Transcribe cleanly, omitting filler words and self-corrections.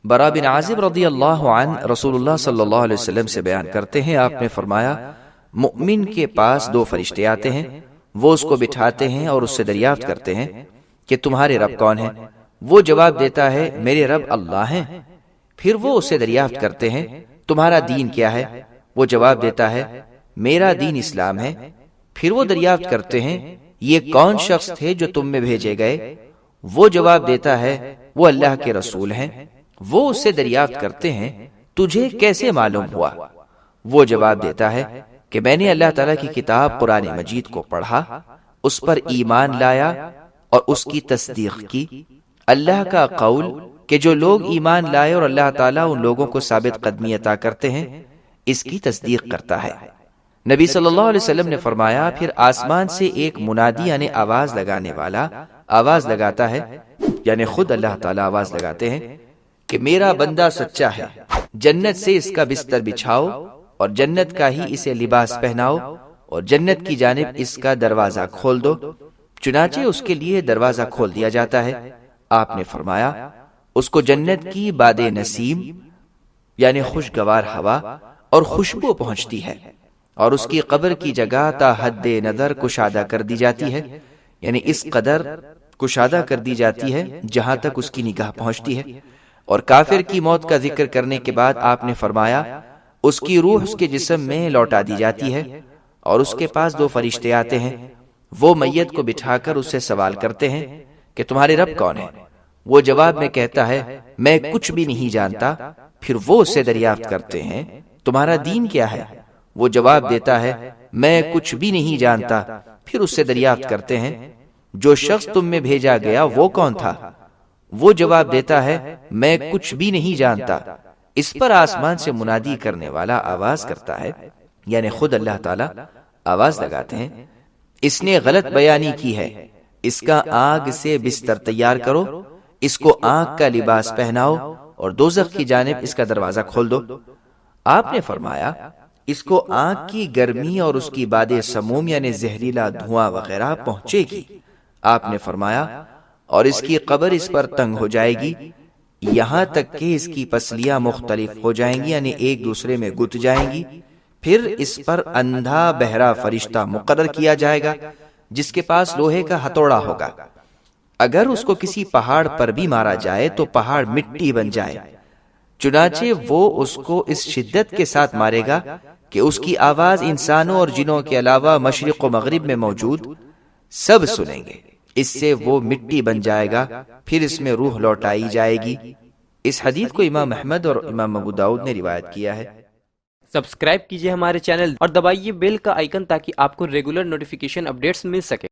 برا بن عازب رضی اللہ عنہ رسول اللہ صلی اللہ علیہ وسلم سے بیان کرتے ہیں، آپ نے فرمایا مؤمن کے پاس دو فرشتے آتے ہیں، وہ اس کو بٹھاتے ہیں اور اس سے دریافت کرتے ہیں کہ تمہارے رب کون ہیں؟ وہ جواب دیتا ہے میرے رب اللہ ہیں۔ پھر وہ اس سے دریافت کرتے ہیں تمہارا دین کیا ہے؟ وہ جواب دیتا ہے میرا دین اسلام ہے۔ پھر وہ دریافت کرتے ہیں یہ کون شخص تھے جو تم میں بھیجے گئے؟ وہ جواب دیتا ہے وہ اللہ کے رسول ہیں۔ وہ اس سے دریافت کرتے ہیں تجھے کیسے معلوم ہوا؟ وہ جواب دیتا ہے کہ میں نے اللہ تعالیٰ کی کتاب قرآن مجید کو پڑھا، اس پر ایمان لایا اور اس کی تصدیق کی۔ اللہ کا قول کہ جو لوگ ایمان لائے اور اللہ تعالیٰ ان لوگوں کو ثابت قدمی عطا کرتے ہیں، اس کی تصدیق کرتا ہے۔ نبی صلی اللہ علیہ وسلم نے فرمایا پھر آسمان سے ایک منادی یعنی آواز لگانے والا آواز لگاتا ہے، یعنی خود اللہ تعالیٰ آواز لگاتے ہیں کہ میرا بندہ سچا ہے، جنت سے اس کا بستر بچھاؤ اور جنت کا ہی اسے لباس پہناؤ اور جنت کی جانب اس کا دروازہ کھول دو۔ چنانچہ اس کے لیے دروازہ کھول دیا جاتا ہے۔ آپ نے فرمایا اس کو جنت کی باد نسیم یعنی خوشگوار ہوا اور خوشبو پہنچتی ہے، اور اس کی قبر کی جگہ تا حد نظر کشادہ کر دی جاتی ہے، یعنی اس قدر کشادہ کر دی جاتی ہے جہاں تک اس کی نگاہ پہنچتی ہے۔ اور کافر کی موت کا ذکر کرنے کے بعد آپ نے فرمایا اس کی روح اس کے جسم میں لوٹا دی جاتی ہے، اور اس کے پاس دو فرشتے آتے ہیں، وہ میت کو بٹھا کر اس سے سوال کرتے ہیں کہ تمہارے رب کون ہے؟ وہ جواب میں کہتا ہے میں کچھ بھی نہیں جانتا۔ پھر وہ اس سے دریافت کرتے ہیں تمہارا دین کیا ہے؟ وہ جواب دیتا ہے میں کچھ بھی نہیں جانتا۔ پھر اس سے دریافت کرتے ہیں جو شخص تم میں بھیجا گیا وہ کون تھا؟ وہ جواب دیتا ہے میں کچھ بھی نہیں جانتا۔ اس پر آسمان سے منادی کرنے والا آواز کرتا ہے، یعنی خود اللہ تعالیٰ آواز لگاتے ہیں اس نے غلط بیانی کی ہے، اس کا آگ سے بستر تیار کرو، اس کو آگ کا لباس پہناؤ اور دوزخ کی جانب اس کا دروازہ کھول دو۔ آپ نے فرمایا اس کو آگ کی گرمی اور اس کی باد سموم یعنی زہریلا دھواں وغیرہ پہنچے گی۔ آپ نے فرمایا اور اس کی قبر اس پر تنگ ہو جائے گی، یہاں تک کہ اس کی پسلیاں مختلف ہو جائیں گی یعنی ایک دوسرے میں گت جائیں گی۔ پھر اس پر اندھا بہرا فرشتہ مقرر کیا جائے گا جس کے پاس لوہے کا ہتھوڑا ہوگا، اگر اس کو کسی پہاڑ پر بھی مارا جائے تو پہاڑ مٹی بن جائے۔ چنانچہ وہ اس کو اس شدت کے ساتھ مارے گا کہ اس کی آواز انسانوں اور جنوں کے علاوہ مشرق و مغرب میں موجود سب سنیں گے، اس سے وہ مٹی بن جائے گا، پھر اس میں روح لوٹائی جائے گی۔ اس حدیث کو امام احمد اور امام ابو داؤد نے روایت کیا ہے۔ سبسکرائب کیجئے ہمارے چینل اور دبائیے بیل کا آئیکن تاکہ آپ کو ریگولر نوٹیفیکیشن اپڈیٹس مل سکے۔